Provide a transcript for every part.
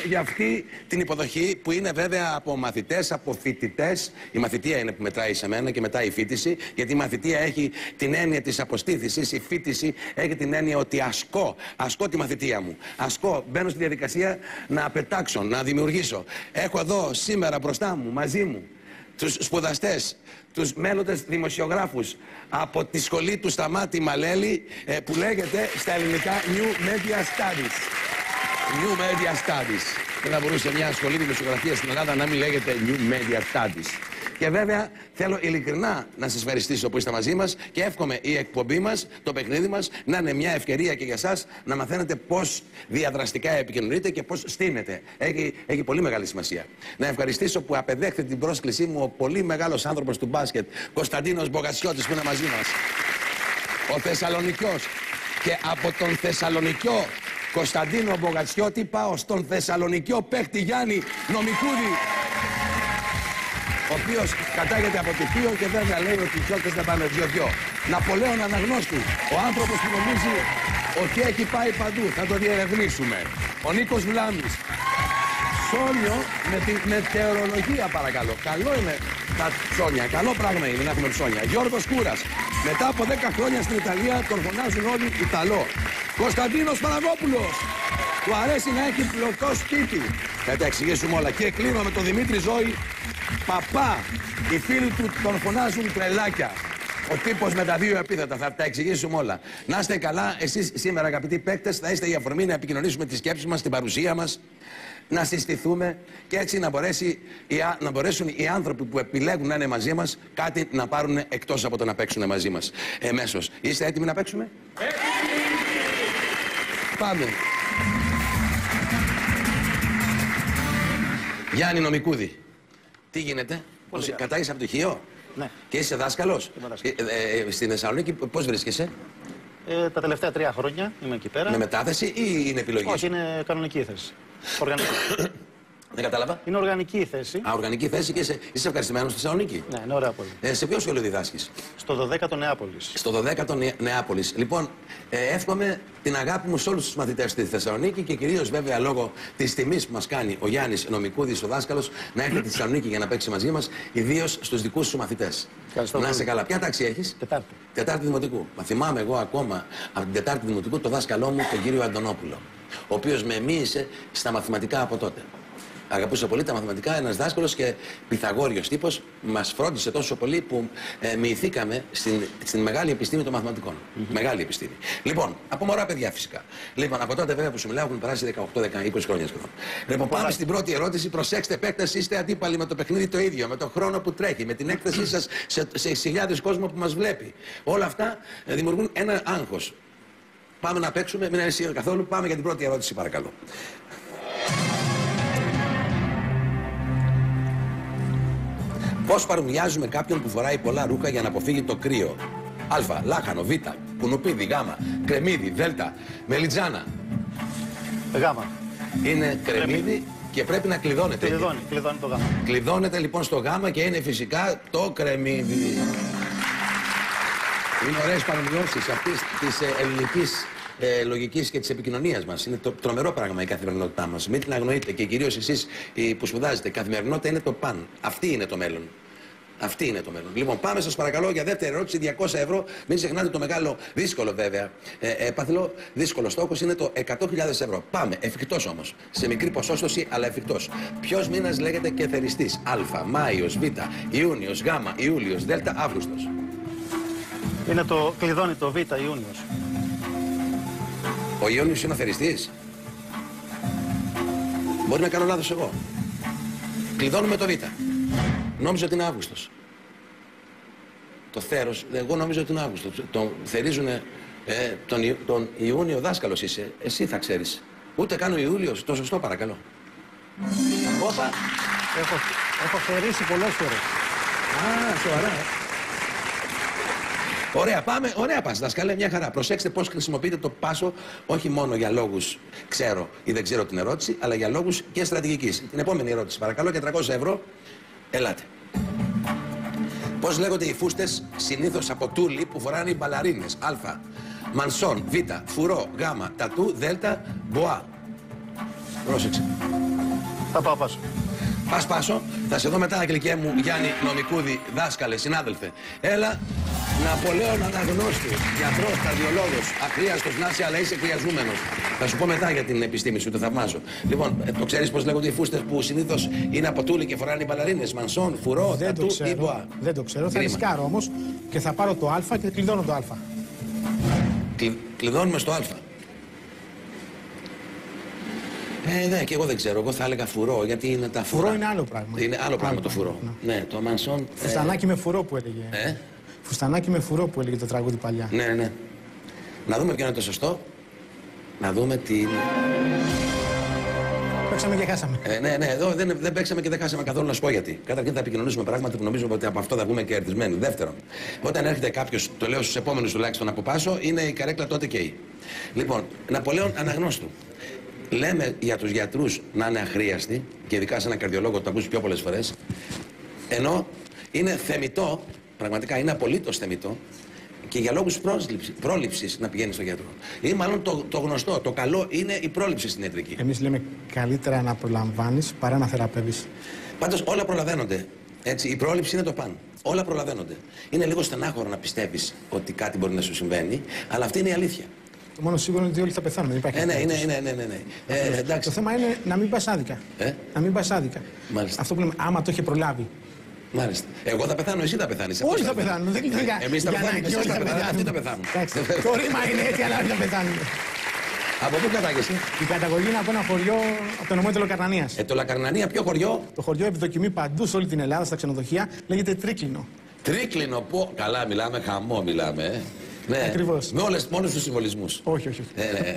Για αυτή την υποδοχή που είναι βέβαια από μαθητές, από φοιτητές. Η μαθητεία είναι που μετράει σε μένα και μετά η φοίτηση. Γιατί η μαθητεία έχει την έννοια της αποστήθησης, η φοίτηση έχει την έννοια ότι ασκώ τη μαθητεία μου. Μπαίνω στη διαδικασία να πετάξω, να δημιουργήσω. Έχω εδώ σήμερα μπροστά μου, μαζί μου, τους σπουδαστές, τους μέλλοντες δημοσιογράφους από τη σχολή του Σταμάτη Μαλέλη που λέγεται στα ελληνικά New Media Studies. New Media Studies. Δεν θα μπορούσε μια σχολή δημοσιογραφίας στην Ελλάδα να μην λέγεται New Media Studies. Και βέβαια θέλω ειλικρινά να σας ευχαριστήσω που είστε μαζί μας και εύχομαι η εκπομπή μας, το παιχνίδι μας, να είναι μια ευκαιρία και για σας να μαθαίνετε πώς διαδραστικά επικοινωνείτε και πώς στείνετε. Έχει πολύ μεγάλη σημασία. Να ευχαριστήσω που απεδέχθη την πρόσκλησή μου ο πολύ μεγάλος άνθρωπος του μπάσκετ, Κωνσταντίνος Μπογατσιώτης, που είναι μαζί μας. Ο Θεσσαλονικιός. Και από τον Θεσσαλονικιό Κωνσταντίνο Μπογατσιώτη πάω στον Θεσσαλονικιό παίχτη Γιάννη Νομικούδη, ο οποίος κατάγεται από τυπείο και βέβαια λέει ότι οι Κιώτες δεν πάνε δυο-δυο. Ναπολέον Αναγνώστη, ο άνθρωπος που νομίζει ότι έχει πάει παντού. Θα το διερευνήσουμε. Ο Νίκος Βλάμης. Ψώνιο με τη μετεωρολογία, παρακαλώ. Καλό είναι τα ψώνια. Καλό πράγμα είναι να έχουμε ψώνια. Γιώργος Κούρας. Μετά από 10 χρόνια στην Ιταλία τον φωνάζουν όλοι Ιταλό. Κωνσταντίνος Παναγόπουλος. Του αρέσει να έχει πλωτό σπίτι. Θα τα εξηγήσουμε όλα. Και κλείνω με τον Δημήτρη Ζώη. Παπά. Οι φίλοι του τον φωνάζουν τρελάκια. Ο τύπος με τα δύο επίθετα. Θα τα εξηγήσουμε όλα. Να είστε καλά. Εσείς σήμερα, αγαπητοί παίκτες, θα είστε η αφορμή να επικοινωνήσουμε τις σκέψεις μας, την παρουσία μας, να συστηθούμε και έτσι να μπορέσουν οι άνθρωποι που επιλέγουν να είναι μαζί μας κάτι να πάρουν εκτός από το να παίξουν μαζί μας. Εμέσως. Είστε έτοιμοι να παίξουμε? Πάμε. Γιάννη Νομικούδη, τι γίνεται? Κατάγεις από το Χίο? Ναι. Και είσαι δάσκαλος? Στην Θεσσαλονίκη πώς βρίσκεσαι? Τα τελευταία 3 χρόνια είμαι εκεί πέρα. Με μετάθεση ή είναι επιλογή? Όχι, είναι κανονική η θέση. Οργανική. Δεν κατάλαβα. Είναι οργανική η θέση. Α, οργανική θέση και είσαι ευχαριστημένος στη Θεσσαλονίκη? Ναι, είναι ωραία πόλη. Σε ποιο σχολείο διδάσκεις? Στο 12ο Νεάπολης. Στο 12ο Νεάπολης. Λοιπόν, εύχομαι την αγάπη μου σε όλους τους μαθητές στη Θεσσαλονίκη και κυρίως βέβαια λόγω της τιμής που μας κάνει ο Γιάννης Νομικούδης, ο δάσκαλος, να έρθει στη Θεσσαλονίκη για να παίξει μαζί μας, ιδίως στους δικούς σου μαθητές. Να είσαι καλά. Ποια τάξη έχεις? Τετάρτη. Τετάρτη Δημοτικού. Μα θυμάμαι εγώ ακόμα από την Τετάρτη Δημοτικού το δάσκαλό μου, τον κύριο Αντωνόπουλο, ο οποίος με μοίησε στα μαθηματικά από τότε. Αγαπούσα πολύ τα μαθηματικά, ένας δάσκαλος και πυθαγόριος τύπος, μας φρόντισε τόσο πολύ που μοιηθήκαμε στην μεγάλη επιστήμη των μαθηματικών. Μεγάλη επιστήμη. Λοιπόν, από μωρά παιδιά φυσικά. Λοιπόν, από τότε βέβαια που σου μιλάω έχουν περάσει 18-20 χρόνια σχεδόν. Λοιπόν, πάμε στην πρώτη ερώτηση. Προσέξτε, παίκτες, είστε αντίπαλοι με το παιχνίδι το ίδιο, με τον χρόνο που τρέχει, με την έκθεσή σας σε χιλιάδες κόσμο που μας βλέπει. Όλα αυτά δημιουργούν ένα άγχος. Πάμε να παίξουμε, μην ανησυχείτε καθόλου. Πάμε για την πρώτη ερώτηση, παρακαλώ. Πώς παρομοιάζουμε κάποιον που φοράει πολλά ρούχα για να αποφύγει το κρύο? Α. Λάχανο. Β. Κουνουπίδι. Γ. Κρεμμύδι. Δ. Μελιτζάνα. Γ. Είναι κρεμμύδι και πρέπει να κλειδώνεται. Κλειδώνει το Γ. Κλειδώνεται λοιπόν στο Γ και είναι φυσικά το κρεμμύδι. Είναι ωραίες παρομοιώσεις αυτής της ελληνικής λογικής και της επικοινωνίας μας. Είναι τρομερό πράγμα η καθημερινότητά μας. Μην την αγνοείτε και κυρίως εσείς που σπουδάζετε. Η καθημερινότητα είναι το παν. Αυτή είναι το μέλλον. Αυτή είναι το μέλλον. Λοιπόν, πάμε σας παρακαλώ για δεύτερη ερώτηση, 200 ευρώ. Μην ξεχνάτε το μεγάλο, δύσκολο βέβαια, έπαθλο, δύσκολο στόχος είναι το 100.000 ευρώ. Πάμε, εφικτός όμως. Σε μικρή ποσόστοση, αλλά εφικτός. Ποιος μήνας λέγεται κεθεριστής? Α. Μάιος. Β. Ιούνιος. Γ. Ιούλιος. Δ. Αύγουστος. Είναι το κλειδώνει το Β. Ιούνιος. Ο Ιούνιος είναι ο θεριστής? Μπορεί να κάνω λάθος εγώ. Κλειδώνουμε το Β. Νόμιζα ότι είναι Αύγουστος. Το θέρος, εγώ νομίζω ότι είναι Αύγουστος. Τον θερίζουνε τον Ιούνιο, δάσκαλος είσαι. Εσύ θα ξέρεις. Ούτε καν ο Ιούλιος. Το σωστό παρακαλώ. Όπα. Έχω θερίσει πολλές φορές. Α, σοβαρά. Ωραία, πάμε. Ωραία πας, δάσκαλε, μια χαρά. Προσέξτε πώς χρησιμοποιείτε το πάσο, όχι μόνο για λόγους ξέρω ή δεν ξέρω την ερώτηση, αλλά για λόγους και στρατηγικής. Την επόμενη ερώτηση, παρακαλώ, για 300 ευρώ. Ελάτε. Πώς λέγονται οι φούστες συνήθως από τούλι που φοράνε οι μπαλαρίνες? Α. Μανσόν. Β. Φουρό. Γ. Τατού. Δ. Μποά. Πρόσεξε. Θα πάω πάσο. Πας πάσο, θα σε δω μετά, αγγλικέ μου, Γιάννη Νομικούδη, δάσκαλε, συνάδελφε. Έλα, Ναπολέων Αναγνώστη, γιατρός, καρδιολόγος, αχρίαστος να είσαι, αλλά είσαι χρειαζούμενος. Θα σου πω μετά για την επιστήμη σου, το θαυμάζω. Λοιπόν, το ξέρεις πώς λέγονται οι φούστες που συνήθως είναι από τούλι και φοράνε οι μπαλαρίνες, μανσόν, φουρό, τατού ή μποά? Δεν το ξέρω, θα ρισκάρω όμως και θα πάρω το Α και κλειδώνω το Α. Κλειδώνουμε στο Α. Ναι, και εγώ δεν ξέρω. Εγώ θα έλεγα φουρό, γιατί είναι τα φουρά. Φουρό είναι άλλο πράγμα. Είναι άλλο πράγμα το φουρό. Ναι, το μανσόν. Φουστανάκι με φουρό που έλεγε. Φουστανάκι με φουρό που έλεγε το τραγούδι παλιά. Ναι, ναι. Να δούμε ποιο είναι το σωστό. Να δούμε τι. Παίξαμε και χάσαμε. Ναι, εδώ δεν παίξαμε και δεν χάσαμε καθόλου, να σου πω γιατί. Καταρχήν θα επικοινωνήσουμε πράγματα που νομίζω ότι από αυτό θα βγούμε κερδισμένοι. Δεύτερον, όταν έρχεται κάποιο, το λέω στους επόμενους τουλάχιστον από πάσο, είναι η καρέκλα τότε καίει. Λοιπόν, Ναπολέων Αναγνώστου. Λέμε για τους γιατρούς να είναι αχρίαστοι, και ειδικά σε ένα καρδιολόγο, το ακούσεις πιο πολλές φορές, ενώ είναι θεμιτό, πραγματικά είναι απολύτως θεμιτό, και για λόγους πρόληψης να πηγαίνεις στον γιατρό. Ή μάλλον το γνωστό, το καλό είναι η πρόληψη στην ιατρική. Εμείς λέμε καλύτερα να προλαμβάνεις παρά να θεραπεύεις. Πάντως όλα προλαβαίνονται. Έτσι, η πρόληψη είναι το παν. Όλα προλαβαίνονται. Είναι λίγο στενάχωρο να πιστεύεις ότι κάτι μπορεί να σου συμβαίνει, αλλά αυτή είναι η αλήθεια. Το μόνο σίγουρο είναι ότι όλοι θα πεθάνουμε. Ναι. Εντάξει. Το θέμα είναι να μην πας άδικα. Να μην πας άδικα. Μάλιστα. Αυτό που λέμε, άμα το είχε προλάβει. Μάλιστα. Εγώ θα πεθάνω, εσύ θα πεθάνεις. Όλοι θα πεθάνουν. Εμείς θα πεθάνουμε, εσείς θα πεθάνουν, αυτοί θα πεθάνουν. Το ρήμα είναι έτσι, αλλά όλοι θα πεθάνουν. Από πού κατάγεσαι? Η καταγωγή είναι από ένα χωριό από το νομό της Λακαρνανίας. Το Λακαρνανία, ποιο χωριό? Το χωριό ευδοκιμεί παντού σε όλη την Ελλάδα, στα ξενοδοχεία, λέγεται Τρίκλινο. Τρίκλινο, καλά μιλάμε, χαμό μιλάμε. Ναι, ακριβώς. Με όλους τους συμβολισμούς. Όχι.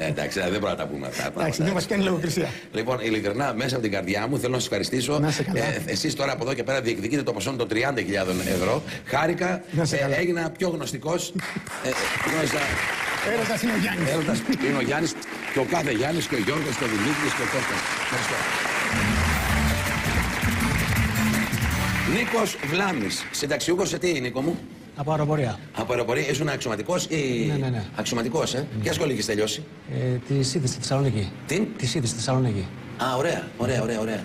Εντάξει, δεν μπορούμε να τα πούμε αυτά. Εντάξει, δεν μας κάνει λογοκρισία. Λοιπόν, ειλικρινά, μέσα από την καρδιά μου θέλω να σας ευχαριστήσω. Εσείς τώρα από εδώ και πέρα διεκδικείτε το ποσό των 30.000 ευρώ. Χάρηκα, έγινα πιο γνωστικός. Έρωτας είναι ο Γιάννης. Έρωτας είναι ο Γιάννης και ο κάθε Γιάννης και ο Γιώργος και ο Δημήτρης και ο Κώστας. Ευχαριστώ. Νίκος Βλάμης. Συνταξιούχος σε τι, Νίκο μου? Από αεροπορία. Από αεροπορία, ήσουν αξιωματικός ή. Ναι. Αξιωματικός, Ποια σχολή έχεις τελειώσει? Τη σύντηση στη Θεσσαλονίκη. Τι? Τη σύντηση στη Θεσσαλονίκη. Α, ωραία.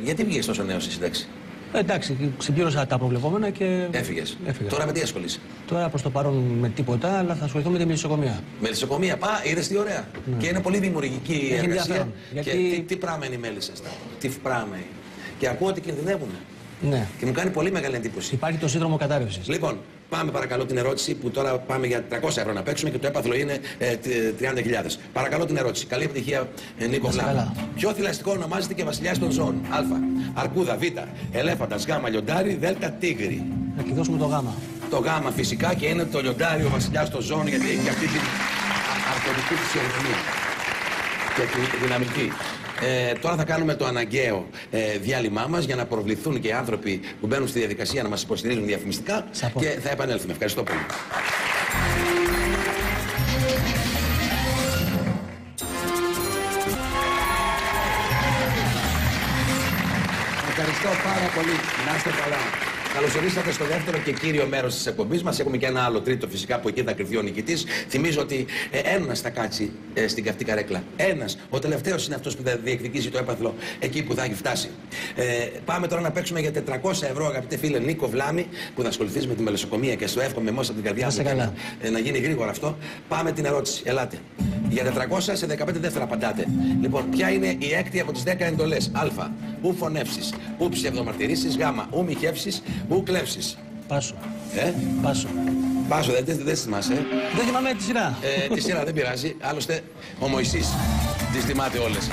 Γιατί πήγες τόσο νέος στη σύνταξη? Εντάξει, συμπλήρωσα τα προβλεπόμενα και. Έφυγες. Τώρα με τι ασχολείσαι? Τώρα προς το παρόν με τίποτα, αλλά θα ασχοληθώ με τη μελισσοκομεία. Μελισσοκομεία, είδες τι ωραία. Και είναι πολύ δημιουργική η εργασία. Και τι πράγμα είναι οι μέλισσες, τι πράγμα είναι. Και ακούω ότι κινδυνεύουν. Ναι. Και μου κάνει πολύ μεγάλη εντύπωση. Υπάρχει το σύνδρομο κατάρρευσης. Λοιπόν, πάμε παρακαλώ την ερώτηση που τώρα πάμε για 300 ευρώ να παίξουμε και το έπαθλο είναι 30.000. Παρακαλώ την ερώτηση. Καλή επιτυχία, Νίκο Βλάμη. Ποιο θηλαστικό ονομάζεται και βασιλιάς των ζώων? Α. Αρκούδα. Β. Ελέφαντας. Γ. Λιοντάρι. Δ. Τίγρη. Να κοιτώσουμε το Γ. Το Γ φυσικά, και είναι το λιοντάρι ο βασιλιάς των ζώων, γιατί έχει αυτή την αρκωτική φυσιογνωμία και τη δυναμική. Τώρα θα κάνουμε το αναγκαίο διάλειμμά μας για να προβληθούν και οι άνθρωποι που μπαίνουν στη διαδικασία να μας υποστηρίζουν διαφημιστικά και θα επανέλθουμε. Ευχαριστώ πολύ. Ευχαριστώ πάρα πολύ. Να είστε καλά. Καλώς ορίσατε στο δεύτερο και κύριο μέρος της εκπομπής μας. Έχουμε και ένα άλλο τρίτο φυσικά που εκεί θα κρυφθεί ο νικητής. Θυμίζω ότι ένας θα κάτσει στην καυτή καρέκλα. Ένας. Ο τελευταίος είναι αυτός που θα διεκδικήσει το έπαθλο εκεί που θα έχει φτάσει. Πάμε τώρα να παίξουμε για 400 ευρώ, αγαπητέ φίλε Νίκο Βλάμη, που θα ασχοληθείς με τη μελισσοκομεία και σου εύχομαι μέσα από την καρδιά μου να γίνει γρήγορα αυτό. Πάμε την ερώτηση. Ελάτε. Για 400 σε 15 δεύτερα απαντάτε. Λοιπόν, ποια είναι η έκτη από τις 10 εντολές? Α. Ου φωνεύσεις. Ου ψευδομαρτυρήσεις. Γ. Ου μοιχεύσεις. Ου κλέψεις. Πάσο. Πάσο. Πάσο, δεν θυμάσαι. Δεν θυμάμαι τη σειρά. Τη σειρά δεν πειράζει. Άλλωστε, ο Μωυσής τις θυμάται όλες.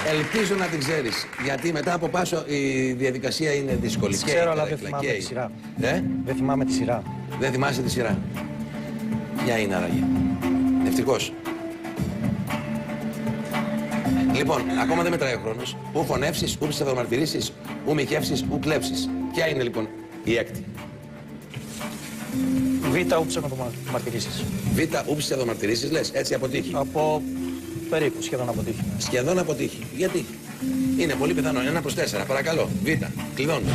Ελπίζω να την ξέρεις. Γιατί μετά από Πάσο η διαδικασία είναι δύσκολη. Ξέρω, αλλά δεν θυμάμαι τη σειρά. Δεν θυμάμαι τη σειρά. Δεν θυμάσαι τη σειρά. Ποια είναι άραγε? Ευτυχώς. Λοιπόν, ακόμα δεν μετράει ο χρόνος. Ου φωνεύσεις, ου ψευδομαρτυρήσεις, ου μοιχεύσεις, ου κλέψεις. Ποια είναι λοιπόν η έκτη? Β. Ου ψευδομαρτυρήσεις. Β. Ου ψευδομαρτυρήσεις, λες, έτσι αποτύχει. Από περίπου, σχεδόν αποτύχει. Σχεδόν αποτύχει. Γιατί? Είναι πολύ πιθανό. 1 προς 4. Παρακαλώ. Β. Κλειδώνω.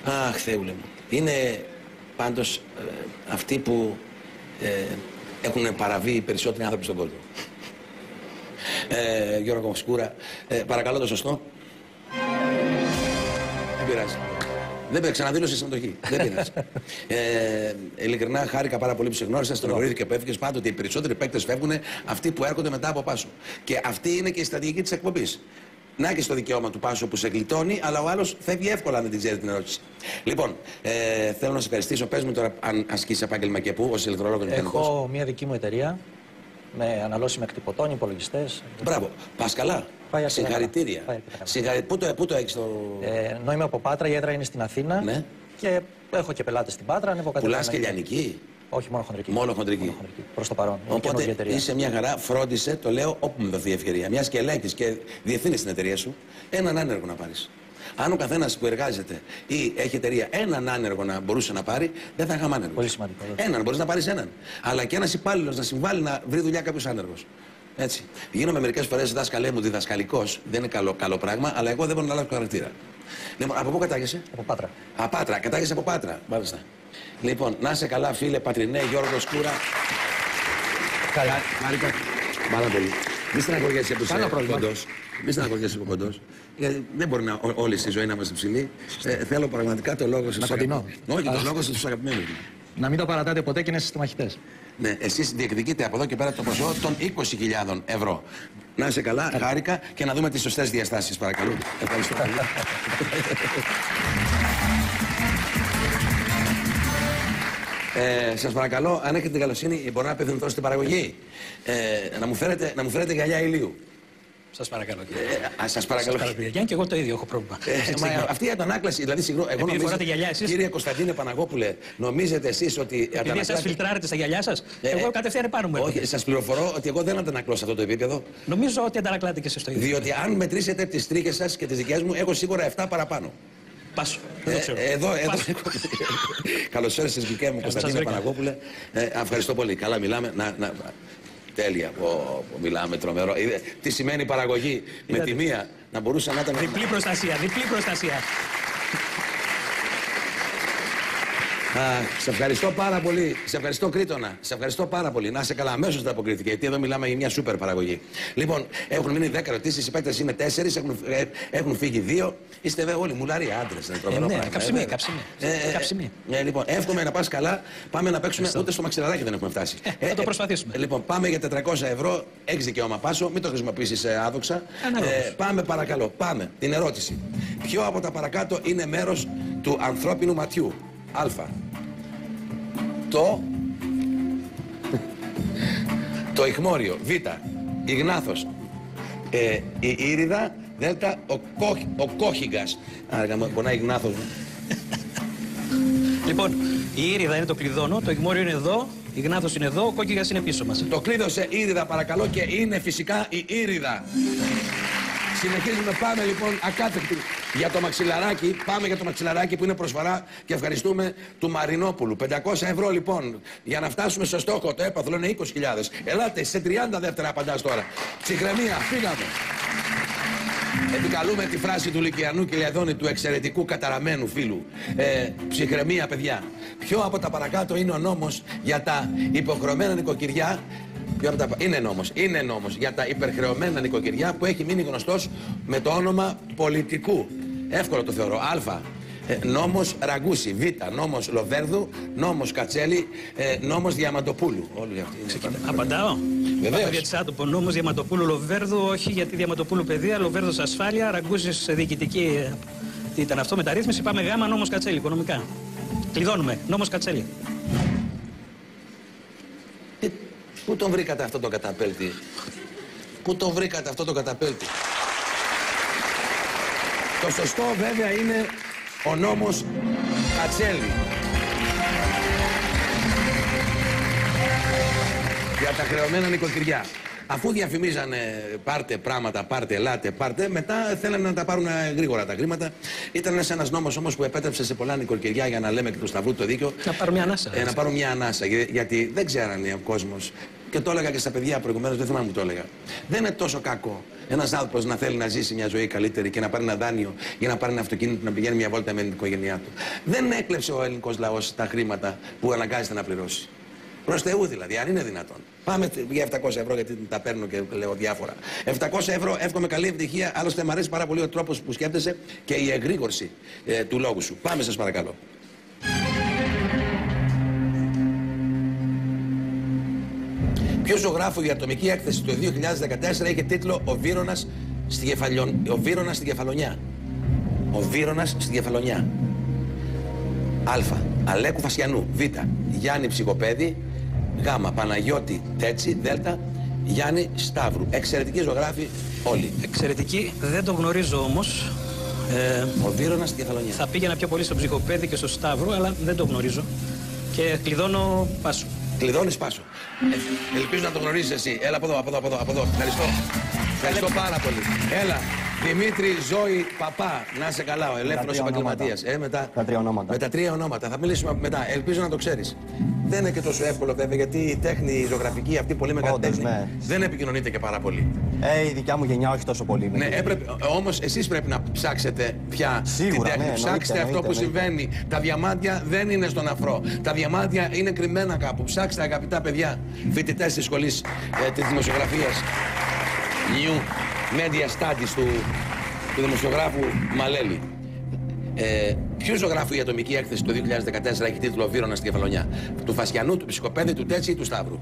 Αχ, Θεούλε μου. Είναι πάντως αυτοί που έχουν παραβεί οι περισσότεροι άνθρωποι στον κόσμο. Γιώργο Σκούρα, παρακαλώ το σωστό. Δεν πειράζει. Δεν πειράζει, ξαναδήλωσε συμμετοχή. Δεν πειράζει. Ειλικρινά χάρηκα πάρα πολύ που σε γνώρισα, στενοχωρήθηκα που έφυγες. Πάντοτε οι περισσότεροι παίκτες φεύγουν, αυτοί που έρχονται μετά από Πάσο. Και αυτή είναι και η στρατηγική της εκπομπής. Να και στο δικαίωμα του Πάσο που σε γλιτώνει, αλλά ο άλλος φεύγει εύκολα αν δεν την ξέρει την ερώτηση. Λοιπόν, θέλω να σε ευχαριστήσω. Πες μου τώρα αν ασκείς επάγγελμα και πού, ως ηλεκτρολόγος. Έχω μια δική μου εταιρεία με αναλώσιμα εκτυπωτών, υπολογιστές. Μπράβο. Πας καλά. Συγχαρητήρια. Πού το έχεις το. Ενώ είμαι από Πάτρα, η έδρα είναι στην Αθήνα. Ναι. Και έχω και πελάτες στην Πάτρα. Πουλάς και λιανική. Όχι, μόνο χοντρική. Μόνο χοντρική. Προς το παρόν. Οπότε είσαι μια χαρά, φρόντισε, το λέω όπου μου δοθεί η ευκαιρία. Μιας και ελέγχεις και διευθύνεις την εταιρεία σου, έναν άνεργο να πάρεις. Αν ο καθένας που εργάζεται ή έχει εταιρεία έναν άνεργο να μπορούσε να πάρει, δεν θα είχαμε άνεργο. Πολύ σημαντικό. Έναν, μπορείς να πάρεις έναν. Αλλά και ένας υπάλληλος να συμβάλλει να βρει δουλειά κάποιος άνεργος. Έτσι. Γίνομαι μερικές φορές δάσκαλέ μου διδασκαλικός, δεν είναι καλό πράγμα, αλλά εγώ δεν μπορώ να αλλάξω χαρακτήρα. Λοιπόν, από πού κατάγεσαι? Από Πάτρα. Πάτρα, κατάγεσαι από Πάτρα. Μάλιστα. Λοιπόν, να είσαι καλά, φίλε Πατρινέ, Γιώργο Σκούρα. Χάρηκα πάρα πολύ. Μη στεναχωριέσαι που είσαι κοντός. Μη στεναχωριέσαι που κοντός. Δεν μπορεί να όλη στη ζωή να είμαστε ψηλοί. Θέλω πραγματικά το λόγο σας. Όχι, το λόγο σας στους αγαπημένους. Να μην το παρατάτε ποτέ και να είστε μαχητές. Ναι, εσείς διεκδικείτε από εδώ και πέρα το ποσό των 20.000 ευρώ. Να είσαι καλά, χάρηκα και να δούμε τις σωστές διαστάσεις, παρακαλώ. Ευχαριστώ πολύ. Σας παρακαλώ, αν έχετε την καλοσύνη, μπορώ να απευθυνθώ στην παραγωγή. Να μου φέρετε γυαλιά ηλίου. Σας παρακαλώ. Σας παρακαλώ. Γιάννη, και εγώ το ίδιο έχω πρόβλημα. Αυτή η αντανάκλαση, δηλαδή, συγγνώμη, εγώ νομίζω. Κύριε Κωνσταντίνε Παναγόπουλε, νομίζετε εσείς ότι. Επειδή εσάς φιλτράρετε στα γυαλιά σας, εγώ κατευθείαν επάνω μου. Όχι, σας πληροφορώ ότι εγώ δεν αντανακλώ σε αυτό το επίπεδο. Νομίζω ότι αντανακλάτε και εσείς το ίδιο. Διότι αν μετρήσετε τις τρίχες σας και τις δικές μου, έχω σίγουρα 7 παραπάνω. Πάσο. Εδώ. Καλώς όρισες, γλυκέ μου, Κωνσταντίνε Παναγόπουλε. Ευχαριστώ πολύ. Καλά, μιλάμε. Τέλεια που μιλάμε, τρομερό. Τι σημαίνει παραγωγή με τη μία, να μπορούσε να ήταν. Διπλή προστασία, διπλή προστασία. Σε ευχαριστώ πάρα πολύ. Σε ευχαριστώ, Κρήτονα. Σε ευχαριστώ πάρα πολύ. Να είσαι καλά, αμέσως δεν αποκρίθηκε. Γιατί εδώ μιλάμε για μια σούπερ παραγωγή. Λοιπόν, έχουν μείνει 10 ερωτήσεις. Οι παίκτες είναι 4, έχουν φύγει 2. Είστε βέβαια όλοι μουλάροι άντρες. Ναι, καψιμί. Λοιπόν, εύχομαι να πας καλά. Πάμε να παίξουμε. Ούτε στο μαξιλαράκι δεν έχουμε φτάσει. Θα το προσπαθήσουμε. Λοιπόν, πάμε για 400 ευρώ. Έχεις δικαίωμα, Πάσο. Μην το χρησιμοποιήσεις άδοξα. Πάμε, παρακαλώ. Πάμε. Την ερώτηση. Ποιο από τα παρακάτω είναι μέρος του ανθρώπινου ματιού? Α. Το ιχμόριο. Β. Η γνάθος. Η ήριδα. Δ. Ο κόχιγκας. Άρα πονάει η γνάθος μου. Λοιπόν, η ήριδα είναι το κλειδώνο, το ιχμόριο είναι εδώ, η γνάθος είναι εδώ, ο κόκκιγας είναι πίσω μας. Το κλείδωσε ήριδα, παρακαλώ, και είναι φυσικά η ήριδα. Συνεχίζουμε, πάμε λοιπόν ακάθεκτη για το μαξιλαράκι. Πάμε για το μαξιλαράκι που είναι προσφορά και ευχαριστούμε του Μαρινόπουλου. 500 ευρώ λοιπόν για να φτάσουμε στο στόχο. Το έπαθλο είναι 20.000. Ελάτε, σε 30 δεύτερα απαντάς τώρα. Ψυχραιμία, φύγαμε. Επικαλούμε τη φράση του Λυκιανού Κυλιαδόνη, του εξαιρετικού καταραμένου φίλου. Ψυχραιμία, παιδιά. Ποιο από τα παρακάτω είναι ο νόμος για τα υποχρεωμένα νοικοκυριά? Είναι νόμος για τα υπερχρεωμένα νοικοκυριά που έχει μείνει γνωστός με το όνομα πολιτικού. Εύκολο το θεωρώ. Α. Νόμος Ραγκούση. Β. Νόμος Λοβέρδου. Νόμος Κατσέλη. Νόμος Διαμαντοπούλου. Όλοι αυτοί. Απαντάω. Βεβαίως. Για τις άτομο. Νόμος Διαμαντοπούλου Λοβέρδου. Όχι, γιατί Διαμαντοπούλου παιδεία. Λοβέρδος ασφάλεια. Ραγκούσης διοικητική. Τι ήταν αυτό, μεταρρύθμιση. Πάμε Γ. Νόμος Κατσέλη. Οικονομικά. Κλειδώνουμε. Νόμος Κατσέλη. Πού τον βρήκατε αυτό το καταπέλτη? Πού τον βρήκατε αυτό το καταπέλτη? Το σωστό βέβαια είναι ο νόμος Κατσέλη. Για τα χρεωμένα νοικοκυριά. Αφού διαφημίζανε πάρτε πράγματα, πάρτε, ελάτε, πάρτε, μετά θέλανε να τα πάρουν γρήγορα τα χρήματα. Ήταν ένας νόμος όμως που επέτρεψε σε πολλά νοικοκυριά, για να λέμε και του Σταυρού το δίκιο, να πάρουν μια ανάσα. Να πάρουν μια ανάσα. Γιατί δεν ξέρανε ο κόσμος. Και το έλεγα και στα παιδιά προηγουμένως, δεν θυμάμαι που το έλεγα. Δεν είναι τόσο κακό ένας άνθρωπος να θέλει να ζήσει μια ζωή καλύτερη και να πάρει ένα δάνειο για να πάρει ένα αυτοκίνητο να πηγαίνει μια βόλτα με την οικογένειά του. Δεν έκλεψε ο ελληνικός λαός τα χρήματα που αναγκάζεται να πληρώσει. Προς Θεού δηλαδή, αν είναι δυνατόν. Πάμε για 700 ευρώ, γιατί τα παίρνω και λέω διάφορα. 700 ευρώ, εύχομαι καλή ευτυχία. Άλλωστε, μου αρέσει πάρα πολύ ο τρόπος που σκέφτεσαι και η εγρήγορση του λόγου σου. Πάμε, σας παρακαλώ. Ποιο ζωγράφο η ατομική έκθεση του 2014 είχε τίτλο «Ο Βύρωνας στην Κεφαλονιά». Ο Βύρωνας στην Κεφαλονιά. Α. Αλέκου Φασιανού. Β. Γιάννη Ψυχοπέδη. Γ. Παναγιώτη Τέτση. Δ. Γιάννη Σταύρου. Εξαιρετικοί ζωγράφοι όλοι. Εξαιρετικοί, δεν το γνωρίζω όμως. Ο Βύρωνας στην Κεφαλονιά. Θα πήγαινα πιο πολύ στο Ψυχοπέδη και στο Σταύρο, αλλά δεν το γνωρίζω. Και κλειδώνω Πάσο. Κλειδώνεις Πάσο. Ελπίζω να το γνωρίζεις εσύ. Έλα από εδώ. Ευχαριστώ. Ευχαριστώ πάρα πολύ. Έλα. Δημήτρη, Ζώη, Παπά. Να είσαι καλά, ο ελεύθερος επαγγελματίας. Τα 3 ονόματα. Με τα 3 ονόματα. Θα μιλήσουμε μετά. Ελπίζω να το ξέρεις. Δεν είναι και τόσο εύκολο βέβαια, γιατί η τέχνη η ζωγραφική, αυτή πολύ μεγάλη τέχνη, ναι. δεν επικοινωνείται και πάρα πολύ. Η δικιά μου γενιά όχι τόσο πολύ. Ναι, όμως εσείς πρέπει να ψάξετε πια σίγουρα, την τέχνη. Ναι, Ψάξτε αυτό που συμβαίνει. Τα διαμάντια δεν είναι στον αφρό. Τα διαμάντια είναι κρυμμένα κάπου. Ψάξτε, αγαπητά παιδιά, φοιτητές της σχολής της δημοσιογραφίας. New Media Studies του δημοσιογράφου Μαλέλη. Ποιο ζωγράφου η ατομική έκθεση του 2014 έχει τίτλο «Βύρωνας στην Κεφαλονιά»? Του Φασιανού, του Ψυχοπέδη, του Τέτση ή του Σταύρου?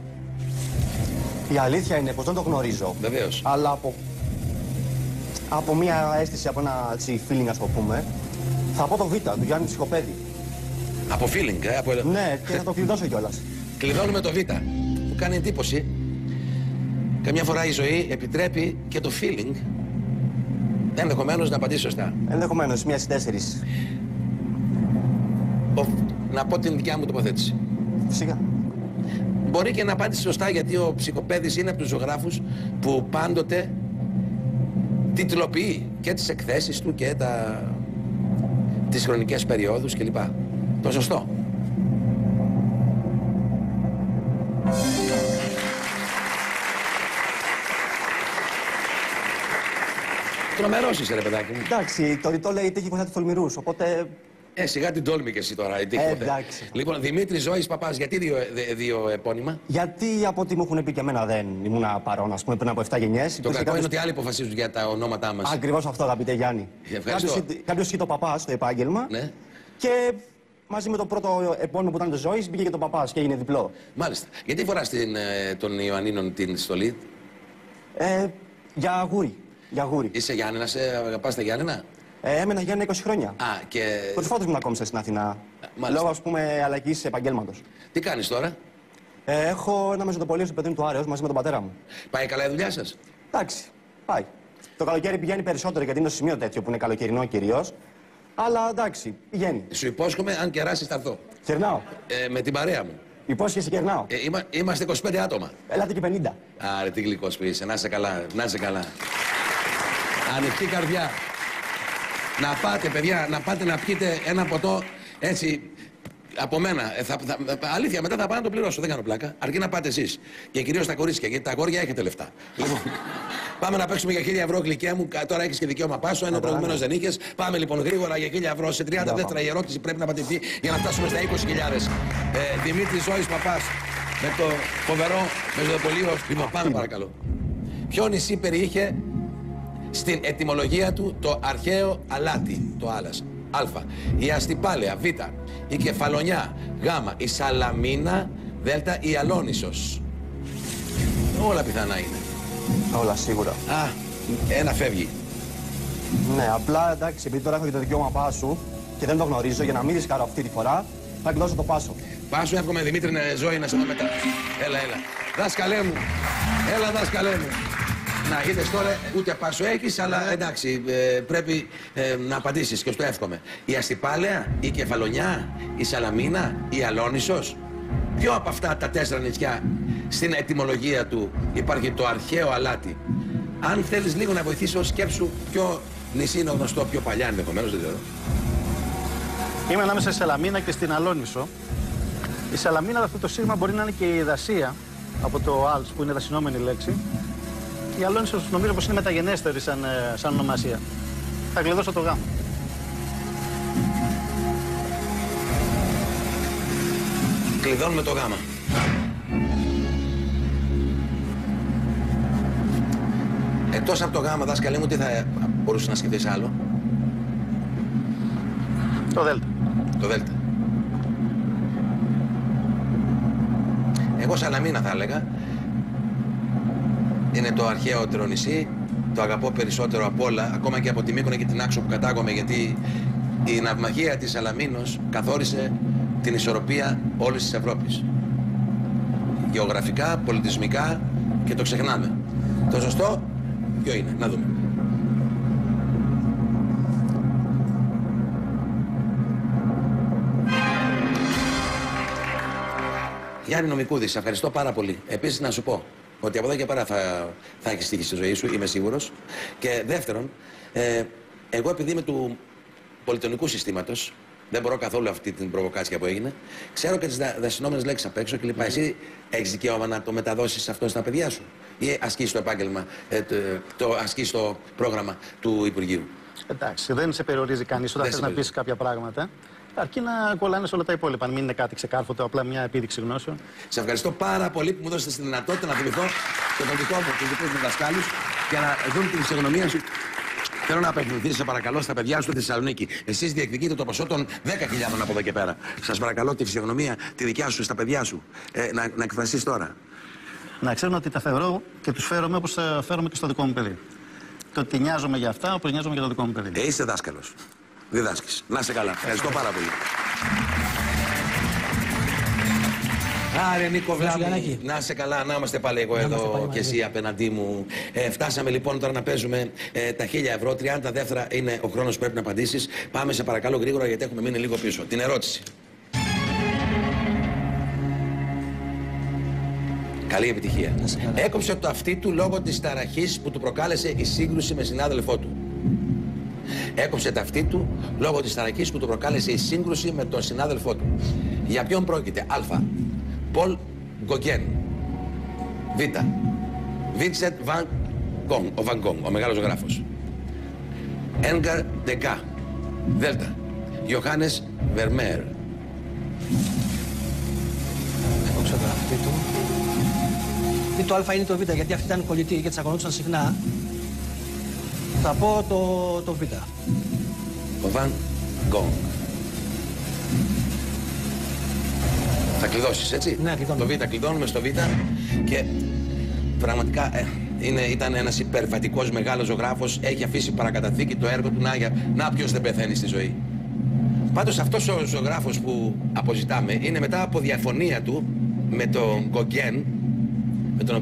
Η αλήθεια είναι πως δεν το γνωρίζω. Βεβαίως. Αλλά από μια αίσθηση, από ένα feeling, ας το πούμε, θα πω το Β, του Γιάννη Ψυχοπέδη. Από feeling, Ναι, και θα το κλειδώσω κιόλας. Κλειδώνουμε το Β. Μου κάνει εντύπωση. Καμιά φορά η ζωή επιτρέπει και το feeling. Ενδεχομένως να απαντήσει σωστά. Ενδεχομένως, μία στις 4. Να πω την δικιά μου τοποθέτηση. Φυσικά. Μπορεί και να απάντησε σωστά, γιατί ο Ψυχοπέδης είναι από τους ζωγράφους που πάντοτε τιτλοποιεί και τις εκθέσεις του και τις χρονικές περιόδους κλπ. Το σωστό. Τρομερός είσαι, ρε παιδάκι μου. Εντάξει, το ρητό λέει τύχη κοστάτη τολμηρούς, οπότε... Σιγά την τόλμη και εσύ τώρα, εντάξει. Λοιπόν, Δημήτρη, Ζώης, Παπάς, γιατί δύο επώνυμα? Γιατί από ό,τι μου έχουν πει και εμένα δεν ήμουν παρόν, ας πούμε, πριν από 7 γενιές. Το κακό είναι ότι άλλοι αποφασίζουν για τα ονόματά μας. Ακριβώς αυτό, αγαπητέ Γιάννη. Κάποιος είχε το Παπά στο επάγγελμα. Ναι. Και μαζί με το πρώτο επώνυμο που ήταν το Ζώης μπήκε και το Παπάς και έγινε διπλό. Μάλιστα. Γιατί φοράς των Ιωαννίνων την στολή? Για αγούρι. Για αγούρι. Είσαι Γιάννενας, αγαπάς τα Γιάννενα? Έμενα Γιάννη 20 χρόνια. Και... Προσφάτως ήμουν ακόμη στην Αθηνά. Λόγω, ας πούμε, αλλαγής επαγγέλματος. Τι κάνεις τώρα? Έχω ένα μεσοτοπολείο στο παιδί του Άρεως μαζί με τον πατέρα μου. Πάει καλά η δουλειά σας? Εντάξει, πάει. Το καλοκαίρι πηγαίνει περισσότερο γιατί είναι στο σημείο τέτοιο που είναι καλοκαιρινό κυρίως. Αλλά εντάξει, πηγαίνει. Σου υπόσχομαι, αν κεράσεις θα έρθω. Κερνάω. Με την παρέα μου. Υπόσχεση κερνάω. Είμαστε 25 άτομα. Έλατε και 50. Άρε, τι γλυκός που είσαι. Να είσαι καλά, να είσαι καλά. Ανοιχτή καρδιά. Να πάτε, παιδιά, να πιείτε ένα ποτό έτσι από μένα. Αλήθεια, μετά θα πάω να το πληρώσω, δεν κάνω πλάκα. Αρκεί να πάτε εσείς. Και κυρίως τα κορίτσια, γιατί τα αγόρια έχετε λεφτά. Λοιπόν, πάμε να παίξουμε για 1.000 ευρώ, γλυκιά μου. Τώρα έχεις και δικαίωμα Πάσο, ενώ προηγουμένως δεν είχες. Πάμε λοιπόν γρήγορα για 1.000 ευρώ. Σε 30 δεύτερα η ερώτηση πρέπει να απαντηθεί για να φτάσουμε στα 20.000. Δημήτρης Ζώης Παπάς με το φοβερό μεσοδοπολείο. Λοιπόν, πάμε παρακαλώ. Ποιο νησί περιείχε στην ετυμολογία του το αρχαίο αλάτι, το άλας? Α. Η Αστυπάλαια. Β. Η Κεφαλονιά. Γ. Η Σαλαμίνα. Δ. Η Αλόνισσος. Όλα πιθανά είναι. Όλα σίγουρα. Ένα φεύγει. Ναι, απλά εντάξει, επειδή τώρα έχω και το δικαίωμα Πάσου και δεν το γνωρίζω, για να μην ρισκάρω αυτή τη φορά, θα εκδώσω το Πάσο. Πάσο, εύχομαι Δημήτρη Ζώη να σε δω μετά. Έλα. Δάσκαλέ μου. Έλα, δάσκαλέ μου. Να είδες τώρα, ούτε Πάσο έχεις, αλλά εντάξει, πρέπει να απαντήσεις και σου το εύχομαι. Η Αστυπάλαια, η Κεφαλονιά, η Σαλαμίνα, η Αλόνισσος. Ποιο από αυτά τα 4 νησιά στην ετυμολογία του υπάρχει το αρχαίο αλάτι? Αν θέλεις λίγο να βοηθήσω, σκέψου ποιο νησί είναι γνωστό πιο παλιά, ενδεχομένως, δεν ξέρω. Είμαι ανάμεσα στη Σαλαμίνα και στην Αλόνισσο. Η Σαλαμίνα, αυτό το σίγμα μπορεί να είναι και η δασία από το Αλς, που είναι δασινόμενη λέξη. Η Αλόνισσος νομίζω πως είναι μεταγενέστερη σαν ονομασία. Θα κλειδώσω το γάμο. Κλειδώνουμε το γάμα. Εκτός από το γάμα, δάσκαλε μου, τι θα μπορούσε να σκεφτείς άλλο? Το Δέλτα. Το Δέλτα. Εγώ Σαλαμίνα θα έλεγα. Είναι το αρχαίωτερο νησί. Το αγαπώ περισσότερο από όλα, ακόμα και από τη Μύκονο και την Άξο που κατάγομαι, γιατί η ναυμαχία της Σαλαμίνος καθόρισε την ισορροπία όλης της Ευρώπης. Γεωγραφικά, πολιτισμικά, και το ξεχνάμε. Το σωστό ποιο είναι? Να δούμε. Γιάννη Νομικούδη, σε ευχαριστώ πάρα πολύ. Επίσης να σου πω ότι από εδώ και πέρα θα έχεις τύχει στη ζωή σου, είμαι σίγουρος. Και δεύτερον, εγώ επειδή είμαι του πολυτεχνικού συστήματος, δεν μπορώ καθόλου αυτή την προβοκάτσια που έγινε, ξέρω και τις δασυνόμενες λέξεις απ' έξω κλπ. Εσύ έχεις δικαίωμα να το μεταδώσεις αυτό στα παιδιά σου, ή ασκείς το επάγγελμα, ασκείς το πρόγραμμα του Υπουργείου? Εντάξει, δεν σε περιορίζει κανείς όταν θες να πεις κάποια πράγματα. Αρκεί να κολλάνε σε όλα τα υπόλοιπα. Αν μην είναι κάτι ξεκάρφωτο, απλά μια επίδειξη γνώσεων. Σε ευχαριστώ πάρα πολύ που μου δώσετε τη δυνατότητα να θυμηθώ και τον δικό μου, τους δικούς μου δασκάλους, για να δουν την φυσιογνωμία σου. Θέλω να απευθυνθείς, σε παρακαλώ, στα παιδιά σου στη Θεσσαλονίκη. Εσείς διεκδικείτε το ποσό των 10.000 από εδώ και πέρα. Σας παρακαλώ τη φυσιογνωμία, τη δικιά σου, στα παιδιά σου, να εκφραστείς τώρα. Να ξέρουν ότι τα θεωρώ και τους φέρομαι όπως φέρομαι και στο δικό μου παιδί. Το ότι νοιάζομαι για αυτά, όπως νοιάζομαι για το δικό μου παιδί. Είσαι δάσκαλος. Διδάσκεις. Να είσαι καλά. Ευχαριστώ πάρα πολύ. Άρε Νίκο Βλάμη, να είσαι καλά, να είμαστε πάλι εγώ εδώ και εσύ απέναντί μου. Φτάσαμε λοιπόν τώρα να παίζουμε τα 1.000 ευρώ. 30 δεύτερα είναι ο χρόνος που πρέπει να απαντήσεις. Πάμε σε παρακαλώ γρήγορα γιατί έχουμε μείνει λίγο πίσω. Την ερώτηση. Καλή επιτυχία. Έκοψε το αυτί του λόγω της ταραχής που του προκάλεσε η σύγκρουση με συνάδελφό του. Έκοψε τα αυτί του λόγω της ταραχής που του προκάλεσε η σύγκρουση με τον συνάδελφό του. Για ποιον πρόκειται? Α. Πολ Γκογκέν. Β. Βίνσεντ Βαν Γκόγκ, ο Βαν Γκόγκ, ο μεγάλος γράφος. Ένγκαρ Ντεκά. Δ. Ιωάννης Βερμέρ. Έκοψε τα αυτί του. Ή το Α είναι το Β, γιατί αυτοί ήταν κολλητοί και τσακωνόντουσαν συχνά. Θα πω το Β. Ο Βαν Γκόγκ. Θα κλειδώσεις, έτσι? Ναι, κλειδώνω. Το Β, κλειδώνουμε στο Β και πραγματικά ήταν ένας υπερβατικός μεγάλος ζωγράφος. Έχει αφήσει παρακαταθήκη το έργο του. Να ποιος δεν πεθαίνει στη ζωή. Πάντως αυτός ο ζωγράφος που αποζητάμε είναι μετά από διαφωνία του με τον Γκογκέν, με τον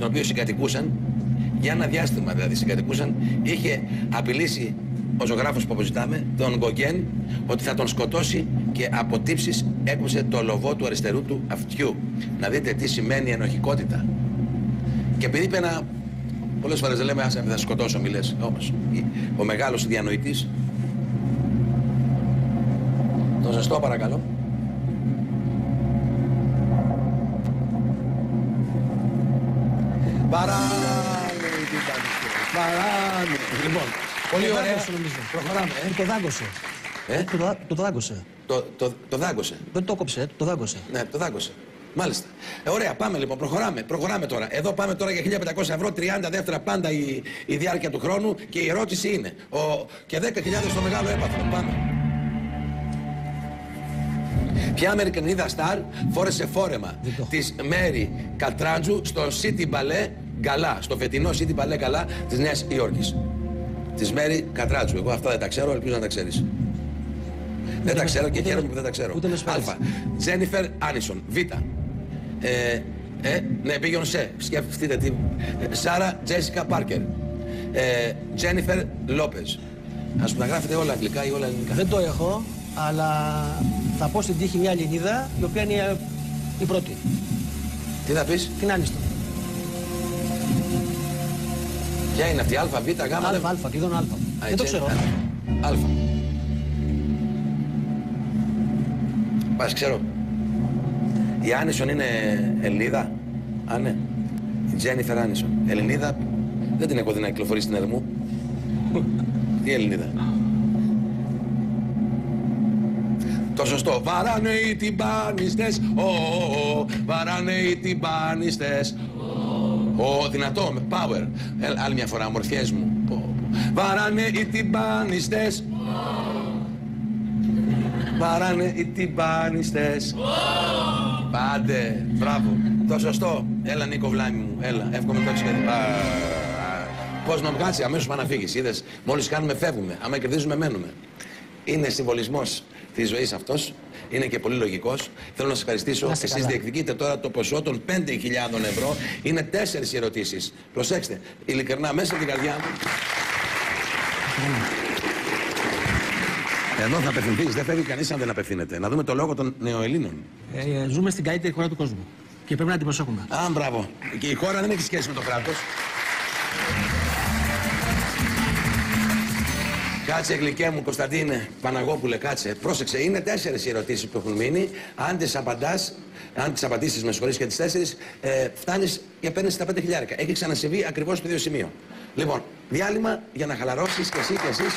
οποίο συγκατοικούσαν. Για ένα διάστημα δηλαδή συγκατοικούσαν, είχε απειλήσει ο ζωγράφος που αποζητάμε, τον Γκογκέν, ότι θα τον σκοτώσει και από τύψεις έκοψε το λοβό του αριστερού του αυτιού. Να δείτε τι σημαίνει ενοχικότητα. Και επειδή είπε πολλές φορές δεν λέμε άσε θα σκοτώσω μη λες, όμως ο μεγάλος διανοητής. Το ζεστό παρακαλώ. Παράνε. Λοιπόν, πολύ ωραία. Προχωράμε. Το δάγκωσε. Το δάγκωσε. Το δάγκωσε. Δεν το κόψε, το δάγκωσε. Ναι, το δάγκωσε. Μάλιστα. Ωραία, πάμε λοιπόν, προχωράμε τώρα. Εδώ πάμε τώρα για 1.500 ευρώ, 30 δεύτερα πάντα η διάρκεια του χρόνου και η ερώτηση είναι και 10.000 στο μεγάλο έπαθρο. Πάμε. Ποια Αμερικανίδα στάρ φόρεσε φόρεμα της Μέρι Κατράντζου στο City Ballet Gala, στο φετινό City Ballet Gala της Νέας Υόρκης? Της Μέρι Κατράντζου. Εγώ αυτά δεν τα ξέρω, ελπίζω να τα ξέρεις. Δεν τα ξέρω και χαίρομαι που δεν τα ξέρω. Α. Τζένιφερ Άνισον. Β. Ναι, Μπίγιονσε. Σκεφτείτε τι. Σάρα Τζέσικα Πάρκερ. Τζένιφερ Λόπεζ. Ας που τα γράφετε όλα αγγλικά ή όλα ελληνικά. Δεν το έχω, αλλά θα πω στην τύχη μια Ελληνίδα, η οποία είναι η πρώτη. Τι θα πεις? Την Άνιστον. Ποια είναι αυτή, α, β, γ? Α, κλειδώνω α. Δεν το ξέρω. Α. Πας, ξέρω. Η Άνισον είναι Ελληνίδα. Α, ναι. Η Τζένιφερ Άνισον. Ελληνίδα. Δεν την έχω δει να κυκλοφορεί στην Ερμού. Τι Ελληνίδα? Το σωστό. Βαράνε οι τυμπάνιστες. Βαράνε οι τυμπάνιστες. Ο δυνατό, power. Άλλη μια φορά, ομορφιές μου. Βαράνε οι τυμπανιστές. Βαράνε οι τυμπανιστές. Πάντε, μπράβο. Το σωστό. Έλα Νίκο Βλάμη μου, έλα. Εύχομαι το έχεις. Πώς να μου κάτσει, αμέσως πάνε να φύγεις. Είδες, μόλις κάνουμε φεύγουμε. Άμα κερδίζουμε μένουμε. Είναι συμβολισμός της ζωής αυτός. Είναι και πολύ λογικός. Θέλω να σας ευχαριστήσω. Εσείς διεκδικείτε τώρα το ποσό των 5.000 ευρώ. Είναι 4 ερωτήσεις. Προσέξτε, ειλικρινά μέσα από την καρδιά μου. Εδώ θα απευθυνθείς, δεν φεύγει κανείς αν δεν απευθύνεται. Να δούμε το λόγο των νεοελλήνων. Ζούμε στην καλύτερη χώρα του κόσμου. Και πρέπει να την προσέχουμε. Α, μπράβο. Και η χώρα δεν έχει σχέση με το κράτος. Κάτσε, γλυκέ μου, Κωνσταντίνε Παναγόπουλε, κάτσε. Πρόσεξε, είναι 4 οι ερωτήσεις που έχουν μείνει. Αν τις απαντήσεις, με συγχωρείς, και τις 4, φτάνεις και παίρνεις τα 5.000. Έχει ξανασυμβεί ακριβώς στο ίδιο σημείο. Λοιπόν, διάλειμμα για να χαλαρώσεις και εσύ και εσείς.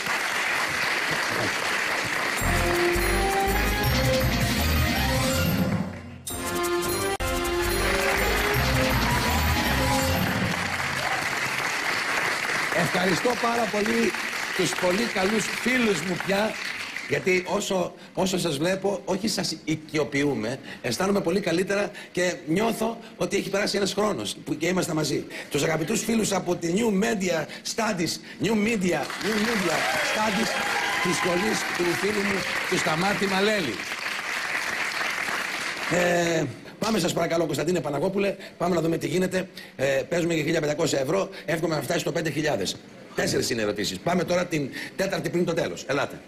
Ευχαριστώ πάρα πολύ τους πολύ καλούς φίλους μου πια, γιατί όσο σας βλέπω, όχι σας οικειοποιούμε, αισθάνομαι πολύ καλύτερα και νιώθω ότι έχει περάσει ένας χρόνος και είμαστε μαζί. Τους αγαπητούς φίλους από τη New Media Studies, New Media Studies της σχολής του φίλου μου του Σταμάτη Μαλέλη. Πάμε σας παρακαλώ, Κωνσταντίνε Παναγόπουλε, πάμε να δούμε τι γίνεται. Παίζουμε για 1.500 ευρώ, εύχομαι να φτάσει στο 5.000. 4 είναι ερωτήσεις. Πάμε τώρα την 4η πριν το τέλος. Ελάτε.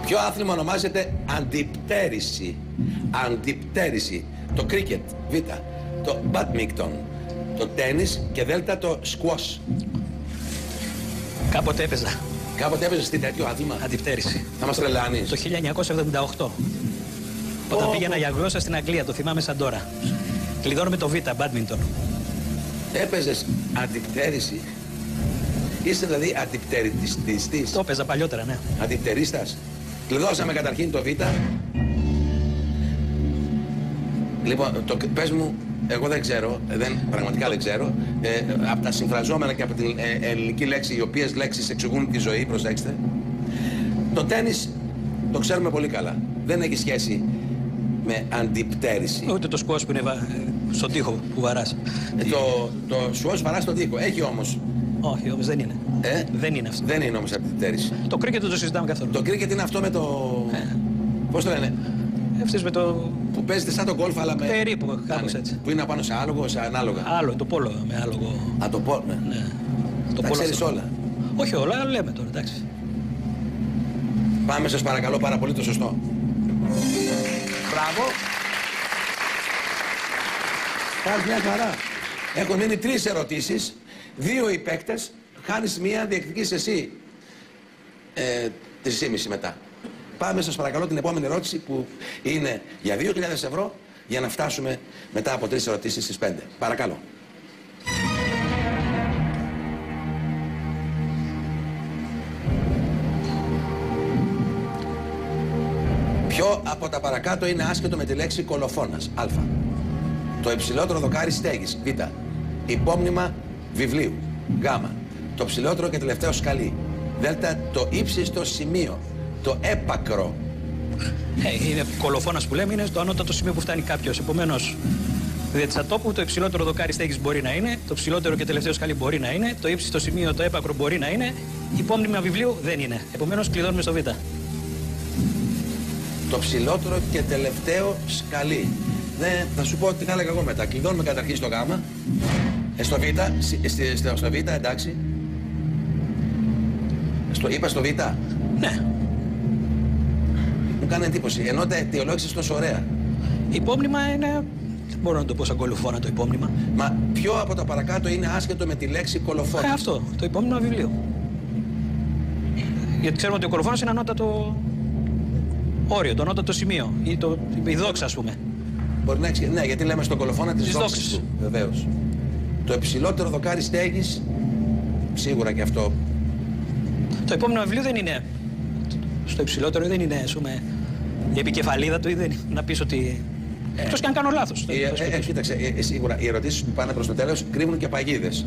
Ποιο άθλημα ονομάζεται αντιπτέρηση? Αντιπτέρηση. Το κρίκετ, Β. Το μπατμίκτον. Το τένις και Δ. το σκουός. Κάποτε έπαιζα. Κάποτε έπαιζες στην τέτοιο άθλημα? Αντιπτέρηση. Θα μας τρελάνεις. Το 1978. Όταν πήγαινα για γλώσσα στην Αγγλία, το θυμάμαι σαν τώρα. Κλειδώνουμε το Β, μπάντμιντον. Έπαιζες αντιπτέρηση. Είσαι δηλαδή αντιπτεριστής. Το έπαιζα παλιότερα, ναι. Αντιπτερίστας. Κλειδώσαμε καταρχήν το Β. Λοιπόν, πες μου, εγώ δεν ξέρω, πραγματικά δεν ξέρω. Από τα συμφραζόμενα και από την ελληνική λέξη, οι οποίες λέξεις εξηγούν τη ζωή, προσέξτε. Το τένις το ξέρουμε πολύ καλά. Δεν έχει σχέση με αντιπτέρηση. Ούτε το σκουός που είναι στον τοίχο που βαράς. Το σκουός βαράς στον τοίχο. Έχει όμως. Όχι, όμως δεν είναι. Δεν είναι αυτό. Δεν είναι όμως αντιπτέρηση. Το κρίκετ το συζητάμε καθόλου. Το κρίκετ είναι αυτό με το. Πώς το λένε? Αυτές με το. Που παίζεται σαν το γκολφ, αλλά με. Περίπου, κάπως έτσι. Που είναι απάνω σε άλογο, σε ανάλογα. Άλλο, το πόλο με άλογο. Α, το πόλο, ναι. Το τα ξέρεις όλα. Όχι όλα, αλλά λέμε τώρα, εντάξει. Πάμε σας παρακαλώ πάρα πολύ το σωστό. Μπράβο. Πας μια χαρά. Έχουν μείνει 3 ερωτήσεις, 2 οι παίκτες, χάνεις μία, διεκδικείς εσύ 3,5 μετά. Πάμε σας παρακαλώ την επόμενη ερώτηση που είναι για 2.000 ευρώ για να φτάσουμε μετά από 3 ερωτήσεις στις 5. Παρακαλώ. Ποιο από τα παρακάτω είναι άσχετο με τη λέξη κολοφόνας? Α. Το υψηλότερο δοκάρι στέγης. Β. Υπόμνημα βιβλίου. Γ. Το ψηλότερο και τελευταίο σκαλί. Δ. Το ύψιστο σημείο. Το έπακρο. Είναι κολοφόνας που λέμε, είναι το ανώτατο σημείο που φτάνει κάποιος. Επομένως, διατσατόπου, το υψηλότερο δοκάρι στέγης μπορεί να είναι, το ψηλότερο και τελευταίο σκαλί μπορεί να είναι, το ύψιστο σημείο, το έπακρο μπορεί να είναι, υπόμνημα βιβλίου δεν είναι. Επομένως, κλειδώνουμε στο Β. Το ψηλότερο και τελευταίο σκαλί. Ναι, θα σου πω τι θα έλεγα εγώ μετά. Κλειδώνουμε καταρχήν στο Γ. Στο Β, στο Β, εντάξει. Είπα στο Β. Ναι. Μου κάνει εντύπωση, ενώ τα αιτιολόγησες τόσο ωραία. Υπόμνημα είναι. Δεν μπορώ να το πω σαν κολοφόνα το υπόμνημα. Μα ποιο από τα παρακάτω είναι άσχετο με τη λέξη κολοφόνα? Αυτό, το υπόμνημα βιβλίου. Γιατί ξέρουμε ότι ο κολοφόνας είναι ανώτατο όριο, το ανώτατο σημείο. Ή η δόξα, ας πούμε. Μπορεί να έχει. Ναι, γιατί λέμε στον κολοφόνα της δόξης του. Βεβαίως. Το υψηλότερο δοκάρι στέγης, σίγουρα και αυτό. Το υπόμνημα βιβλίου δεν είναι. Στο υψηλότερο δεν είναι, ας πούμε, Η επικεφαλίδα του είδε να πεις ότι. Εκτός και αν κάνω λάθος. Κοίταξε, σίγουρα οι ερωτήσεις που πάνε προς το τέλος κρύβουν και παγίδες.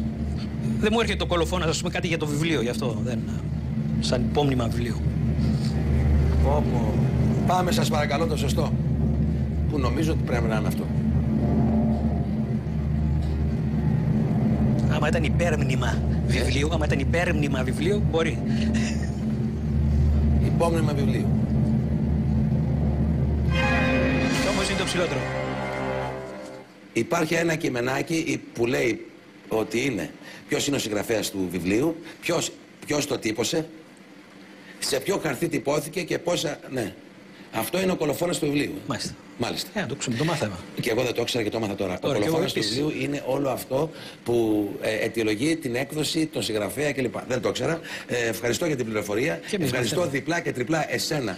Δεν μου έρχεται το κολοφόνας, ας πούμε, κάτι για το βιβλίο, γι' αυτό δεν. Σαν υπόμνημα βιβλίου. Πάμε, σας παρακαλώ, το σωστό. Που νομίζω ότι πρέπει να είναι αυτό. Άμα ήταν υπέρμνημα βιβλίου, μπορεί. Υπόμνημα βιβλίου. Αυτό όμως είναι το ψηλότερο. Υπάρχει ένα κειμενάκι που λέει ότι είναι ποιος είναι ο συγγραφέας του βιβλίου, ποιος το τύπωσε, σε ποιο χαρτί τυπώθηκε και πόσα. Ναι. Αυτό είναι ο κολοφόνας του βιβλίου. Μάλιστα. Το μάθαμε. Και εγώ δεν το ήξερα και το έμαθα τώρα. Ο κολοφόνας του βιβλίου είναι όλο αυτό που αιτιολογεί την έκδοση, τον συγγραφέα κλπ. Δεν το ήξερα. Ευχαριστώ για την πληροφορία. Ευχαριστώ διπλά και τριπλά εσένα,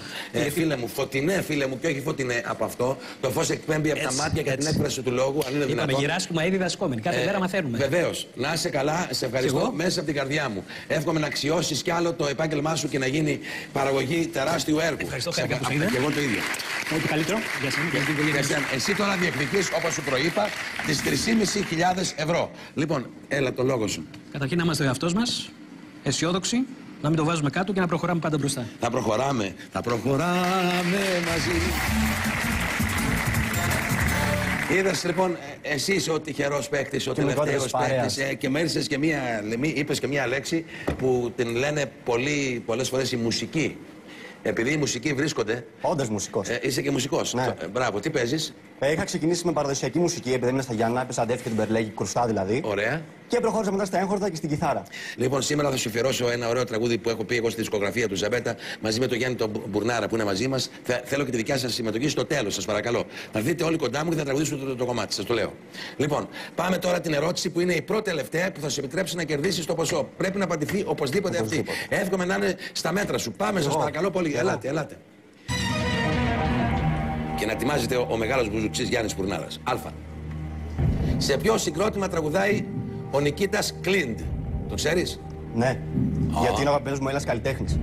φίλε μου, φωτεινέ φίλε μου, και όχι φωτεινέ από αυτό. Το φως εκπέμπει από τα μάτια και την έκφραση του λόγου. Αν είναι δυνατόν. Είπαμε γυράσκουμε ήδη διδασκόμενοι. Κάθε μέρα μαθαίνουμε. Βεβαίως. Να είσαι καλά, σε ευχαριστώ μέσα από την καρδιά μου. Εύχομαι να αξιώσεις κι άλλο το επάγγελμά σου και να γίνει παραγωγή τεράστιου έργου. Ευχαριστώ, και εγώ το ίδιο. Ό,τι καλύτερο. Εσύ τώρα διεκδικείς, όπως σου προείπα, τις 3.500 ευρώ. Λοιπόν, έλα το λόγο σου. Καταρχήν να είμαστε ο εαυτός μας, αισιόδοξοι, να μην το βάζουμε κάτω και να προχωράμε πάντα μπροστά. Θα προχωράμε μαζί. Είδες λοιπόν, εσύ είσαι ο τυχερός παίκτης, ο τελευταίος παίκτης και μέρισες και είπες και μία λέξη που την λένε πολλές φορές η μουσική. Επειδή οι μουσικοί βρίσκονται. Όντως μουσικός. Είσαι και μουσικός. Ναι. Μπράβο, τι παίζεις? Είχα ξεκινήσει με παραδοσιακή μουσική, επειδή ήμουν στα Γιάννα, έπαιζα αντέφη και την Περλέγη, κρουστά δηλαδή. Ωραία. Και προχώρησα μετά στα έγχορδα και στην κιθάρα. Λοιπόν, σήμερα θα σου αφιερώσω ένα ωραίο τραγούδι που έχω πει εγώ στη δισκογραφία του Ζαμπέτα μαζί με τον Γιάννη τον Μπουρνάρα που είναι μαζί μας. Θέλω και τη δικιά σας συμμετοχή στο τέλος, σας παρακαλώ. Θα δείτε όλοι κοντά μου και θα τραγουδήσουμε το κομμάτι, σας το λέω. Λοιπόν, πάμε τώρα την ερώτηση που είναι η πρώτη τελευταία που θα σου επιτρέψει να κερδίσεις το ποσό. Πρέπει να απαντηθεί οπωσδήποτε αυτή. Εύχομαι να είναι στα μέτρα σου. Πάμε, σας παρακαλώ πολύ. Ελάτε. Και να ετοιμάζεται ο μεγάλος μπουζουξής Γιάννης Μπουρνάρας. Α. Σε ποιο συγκρότημα τραγουδάει ο Νικήτας Κλίντ? Το ξέρεις? Ναι. Γιατί είναι ο αγαπημένος μου Έλληνας καλλιτέχνης.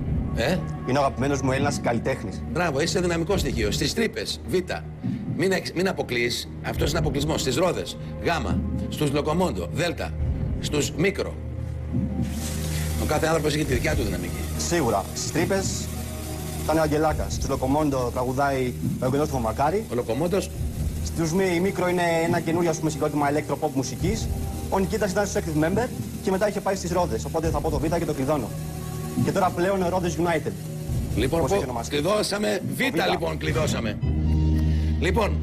Είναι ο αγαπημένος μου Έλληνας καλλιτέχνης. Μπράβο, είσαι δυναμικό στοιχείο. Στις τρύπες, Β. Μην αποκλείεις, αυτός είναι αποκλεισμός. Στις ρόδες, Γ. Στους λοκομόντο, Δ. Στους μικρο. Ο κάθε άνθρωπος έχει τη δικιά του δυναμική. Σίγουρα. Στις τρύπες ήταν ο Αγγελάκας. Στους λοκομόντο τραγουδάει ο Ευγενός του Μακάρη. Ο λοκομόντος. Στους μικρο είναι ένα καινούριο συγκρότημα electropop μουσικής. Ο Νικήτας ήταν στους Active Member και μετά είχε πάει στις Ρόδες. Οπότε θα πω το Β και το κλειδώνω. Και τώρα πλέον ο Ρόδες United. Λοιπόν, κλειδώσαμε. Β, λοιπόν, κλειδώσαμε. Λοιπόν,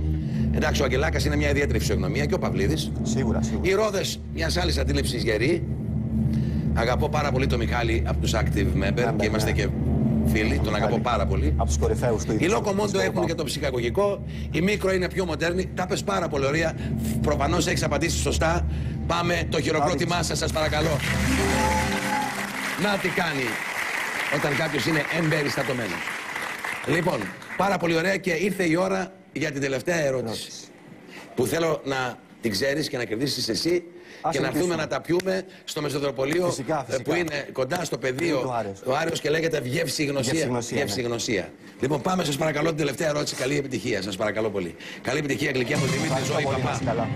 εντάξει, ο Αγγελάκας είναι μια ιδιαίτερη φυσιογνωμία και ο Παυλίδης. Σίγουρα. Οι Ρόδες μιας άλλης αντίληψης γεροί. Αγαπώ πάρα πολύ τον Μιχάλη από τους Active Member και είμαστε και φίλοι, τον αγαπώ πάρα πολύ. Από τους κορυφαίους του. Οι Λοκομόντο έχουν και το ψυχαγωγικό. Η Μικρο είναι πιο μοντέρνη. Τα πες πάρα πολύ ωραία. Προφανώς έχεις απαντήσει σωστά. Πάμε το χειροκρότημά σας παρακαλώ. Να τι κάνει όταν κάποιος είναι εμπεριστατωμένος. Λοιπόν, πάρα πολύ ωραία και ήρθε η ώρα για την τελευταία ερώτηση. Που θέλω να την ξέρεις και να κερδίσεις εσύ. Και να έρθουμε να τα πιούμε στο Μεσοδροπολείο που είναι κοντά στο πεδίο ο Άριος και λέγεται Γεύση-Γνωσία. Λοιπόν, πάμε σας παρακαλώ την τελευταία ερώτηση. Καλή επιτυχία, σας παρακαλώ πολύ. Καλή επιτυχία, γλυκιά μου Δημήτρη Ζωή Παπά.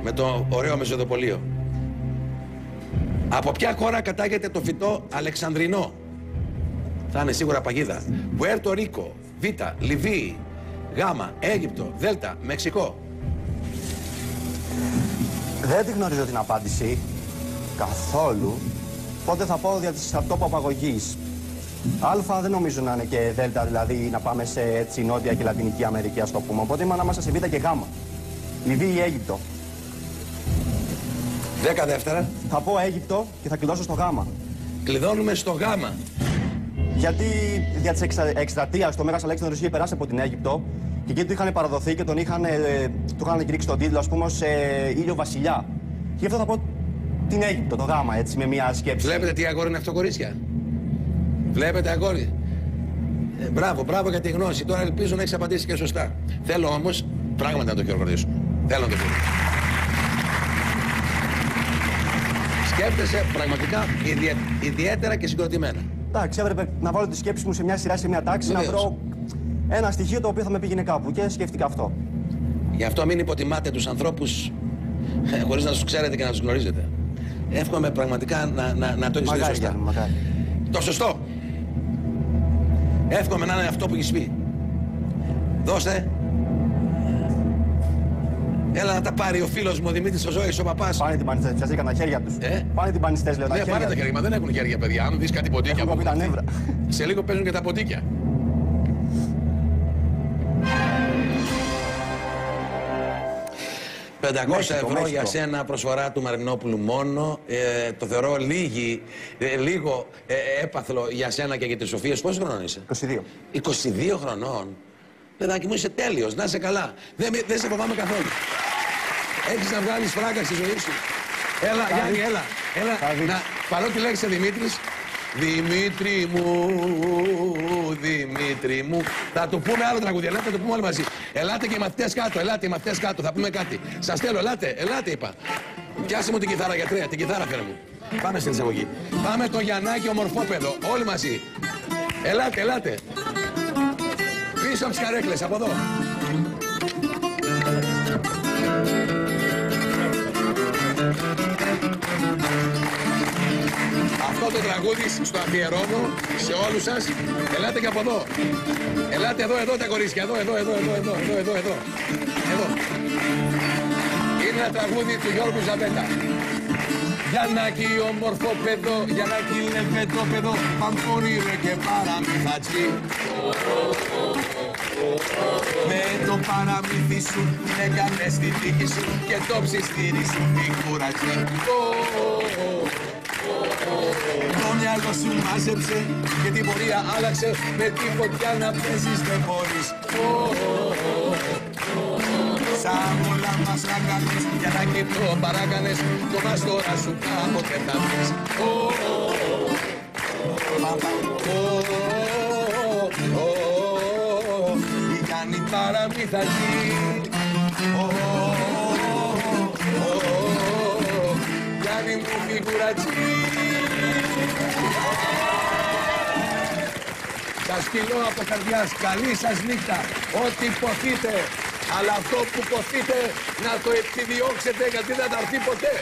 Με το ωραίο Μεσοδροπολείο. Από ποια χώρα κατάγεται το φυτό Αλεξανδρινό? Θα είναι σίγουρα παγίδα. Πουέρτο Ρίκο, Β, Λιβύη, Γ, Αίγυπτο, Δ, Μεξικό. Δεν τη γνωρίζω την απάντηση καθόλου. Οπότε θα πω για τόπο απαγωγής. Α δεν νομίζω να είναι και Δ, δηλαδή να πάμε σε έτσι Νότια και Λατινική Αμερική, ας το πούμε. Οπότε είμαι ανάμεσα σε Β και Γ. Λιβύη ή Αίγυπτο. 10 δεύτερα. Θα πω Αίγυπτο και θα κλειδώσω στο Γ. Κλειδώνουμε στο Γ. Γιατί δια της εκστρατείας το Μέγας Αλέξανδρος είχε περάσει από την Αίγυπτο και εκεί του είχαν παραδοθεί και του είχαν κηρύξει τον τίτλο, ας πούμε, ως ήλιο βασιλιά. Και γι' αυτό θα πω την Αίγυπτο, το Γ, έτσι, με μια σκέψη. Βλέπετε τι αγόρι είναι αυτό, κορίτσια? Βλέπετε αγόρι? Μπράβο για τη γνώση. Τώρα ελπίζω να έχεις απαντήσει και σωστά. Θέλω όμως πράγματι να το χειροκροτήσω. Θέλω να το πω. Σκέφτεσαι πραγματικά ιδιαίτερα και συγκροτημένα. Εντάξει, έπρεπε να βάλω τη σκέψη μου σε μια σειρά, σε μια τάξη, να βρω ένα στοιχείο το οποίο θα με πήγαινε κάπου και σκέφτηκα αυτό. Γι' αυτό μην υποτιμάτε τους ανθρώπους χωρίς να τους ξέρετε και να τους γνωρίζετε. Εύχομαι πραγματικά να το έχεις δει σωστά. Μακάρι. Το σωστό. Εύχομαι να είναι αυτό που έχεις πει. Δώστε. Έλα να τα πάρει ο φίλος μου ο Δημήτρης ο Ζώης, ο παπάς. Πάνε την πανιστές, πιαστήκαν τα χέρια τους. Πάνε την πανιστές, λέω, τα Ναι, χέρια. πάνε τα χέρια, μα δεν έχουν χέρια, παιδιά. Αν δεις κάτι ποντίκια Έχουν κοπεί τα νεύρα. σε λίγο παίζουν και τα ποντίκια. 500 ευρώ για σένα προσφορά του Μαρινόπουλου μόνο. Το θεωρώ λίγο έπαθλο για σένα και για τη Σοφία. Πόσο χρονών είσαι? 22. 22 χρονών. Παιδάκι μου, είσαι τέλειος, να είσαι καλά. Δεν σε φοβάμαι καθόλου. Έχεις να βγάλεις φράγκα στη ζωή σου. Έλα, Γιάννη, έλα. Παρότι λέγεσαι Δημήτρης, Δημήτρη μου. Θα του πούμε άλλο τραγούδι, ελάτε, θα το πούμε όλοι μαζί. Ελάτε και οι μαθητές κάτω, θα πούμε κάτι. Σας θέλω, ελάτε, είπα. Πιάσε μου την κιθάρα για τρία, την κιθάρα φέρε μου. Πάμε στην εισαγωγή. Πάμε το Γιαννάκι ομορφόπεδο, όλοι μαζί. Ελάτε. Πίσω από τις καρέκλες, από εδώ. Αυτό το τραγούδι στο αφιερώνω σε όλους σας. Ελάτε και από εδώ. Ελάτε εδώ τα κορίτσια. Εδώ. Είναι ένα τραγούδι του Γιώργου Ζαβέτα. Γιαννάκι όμορφο παιδό, Γιαννάκι λεβέντο παιδό, παμφώνει ρε και παραμυθατσί. Με το παραμύθι σου την έκανες στη τύχη σου και το ψιστήρι σου φιγουρατσί. Το μυαλό σου μάζεψε και την πορεία άλλαξε, με τη φωτιά να παίζεις δεν μπορείς. Σαν όλα μας να κάνεις, για να κοιτώ παράκανες, το μας τώρα σου κάποτε θα βρεις. Η Γιάννη παραμύθατη. Γιάννη μου φιγουρατσί. Σας φιλώ από καρδιάς, καλή σας νύχτα, ό,τι ποθείτε. Αλλά αυτό που ποθείτε να το επιδιώξετε γιατί δεν θα έρθει ποτέ.